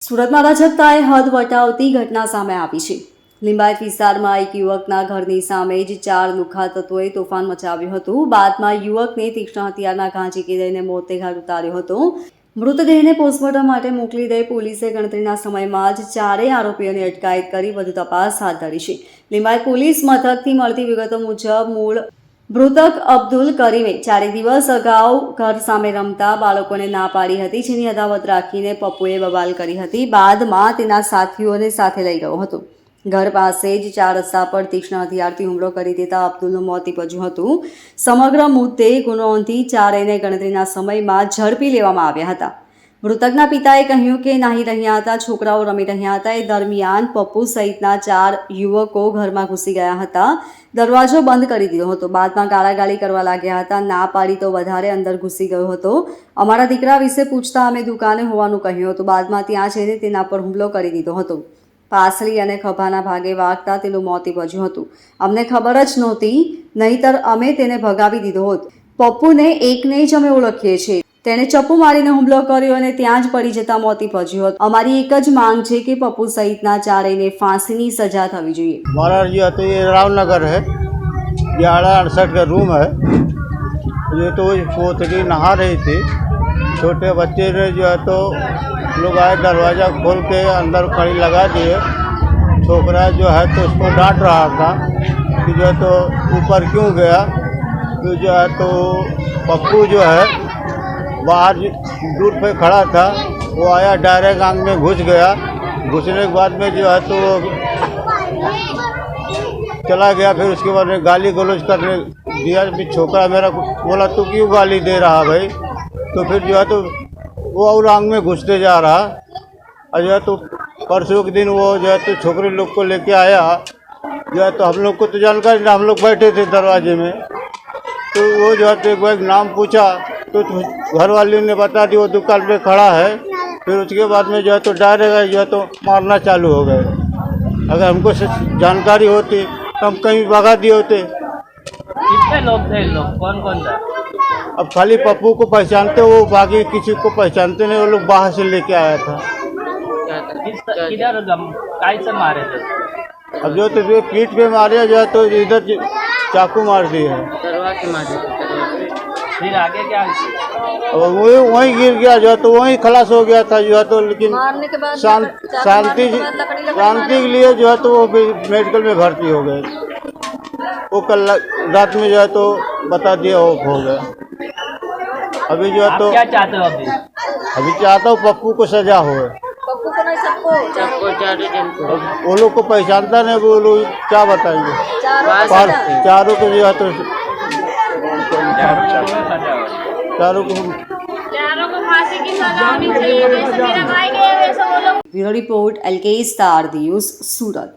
સુરતમાં રાજકતાએ હદ વટાવતી ઘટના સામે આવી છે। લિંબાયત વિસ્તારમાં એક યુવકના ઘરની સામે જ 4 લુખ્ખા તત્વોએ તોફાન મચાવ્યું હતું। બાદમાં યુવકને તીક્ષ્ણ હથિયારના ઘા ઝીકી દઈને મોતે ઘાટ ઉતાર્યો હતો। મૃતદેહને પોસ્ટમોર્ટમ માટે મોકલી દઈ પોલીસે ગણતરીના સમયમાં જ 4 આરોપીઓની અટકાયત કરી વધુ તપાસ હાથ ધરી છે। લિંબાયત પોલીસ મથકથી મળતી વિગતો મુજબ મૂળ મૃતક અબ્દુલ કરીમે 4 દિવસ અગાઉ ઘર સામે રમતા બાળકોને ના પાડી હતી, જેની અદાવત રાખીને પપ્પુએ બબાલ કરી હતી। બાદમાં તેના સાથીઓને સાથે લઈ ગયો હતો। ઘર પાસે જ 4 રસ્તા પર તીક્ષ્ણ હથિયારથી હુમલો કરી દેતા અબ્દુલનું મોત નીપજ્યું હતું। સમગ્ર મુદ્દે ગુનો નોંધી 4ને ગણતરીના સમયમાં ઝડપી લેવામાં આવ્યા હતા। મૃતકના પિતાએ કહ્યું કે નાહી રહ્યા હતા, છોકરાઓ રમી રહ્યા હતા। એ દરમિયાન પપ્પુ સહિતના 4 યુવકો ઘરમાં ઘૂસી ગયા હતા। દરવાજો બંધ કરી દીધો હતો। બાદમાં ગાળાગાળી કરવા લાગ્યા હતા। ના પાડી તો વધારે અંદર ઘૂસી ગયો હતો। અમારા દીકરા વિશે પૂછતા અમે દુકાને હોવાનું કહ્યું હતું। બાદમાં ત્યાં જઈને તેના પર હુમલો કરી દીધો હતો। પાસળી અને ખભાના ભાગે વાગતા તેનું મોત નીપજ્યું હતું। અમને ખબર જ નહોતી, નહીંતર અમે તેને ભગાવી દીધો હોત। પપ્પુને એકને જ અમે ઓળખીએ છીએ। તેણે ચપ્પુ મારીને હુમલો કર્યો અને ત્યાં જ પડી જતા મોત નીપજ્યું હતું। અમારી એક જ માંગ છે કે પપ્પુ સહિતના 4ને फांसी सजा થવી જોઈએ। हमारा जो तो ये रामनगर है, 1168 का रूम है। ये तो पोतरी नहा रही थी, छोटे बच्चे ने जो है तो लोग आए, दरवाज़ा खोल के अंदर कड़ी लगा दिए। छोकरा जो है तो उसको डांट रहा था कि जो है तो ऊपर क्यों गया। तो जो है तो पप्पू जो है बाहर दूर पे खड़ा था, वो आया डायरेक्ट आंग में घुस गया। घुसने के बाद में जो है तो चला गया। फिर उसके बाद में गाली गलौज करने दिया। फिर छोकरा मेरा बोला तू क्यों गाली दे रहा भाई। तो फिर जो है तो वो और आंग में घुसते जा रहा। और जो है तो परसों के दिन वो जो है तो छोकरे लोग को लेके आया। जो है तो हम लोग को तो जानकारी ना, हम लोग बैठे थे दरवाजे में। तो वो जो है तो एक बार नाम पूछा तो घर वालों ने बता दी वो दुकान पे खड़ा है। फिर उसके बाद में जो है तो डायरेक्ट जो है तो मारना चालू हो गए। अगर हमको जानकारी होती तो हम कहीं भगा दिए होते। कितने लोग थे? लोग कौन कौन था? अब खाली पप्पू को पहचानते, वो बाकी किसी को पहचानते नहीं। वो लोग बाहर से लेके आया था। किधर काय से मारे थे? अब जो तो ये पीठ पे मारे, जो है तो इधर चाकू मार दिए। दरवाजे मारे। फिर आगे क्या? और वो वहीं गिर गया, जो है तो वहीं खलास हो गया था। जो है तो लेकिन शांति के लिए जो है तो वो मेडिकल में भर्ती हो गए। वो कल रात में जो है तो बता दिया वो हो गया। अभी जो है तो क्या चाहते हो? अभी चाहता हूँ पप्पू को सजा हो। पप्पू को नहीं, सबको वो लोग को पहचानता नहीं, वो लोग क्या बताएंगे। चारों को जो है तो चारों को फांसी की सजा होनी चाहिए। जैसे मेरा भाई गए वैसे वो लोग। Bureau report LK star news, सूरत।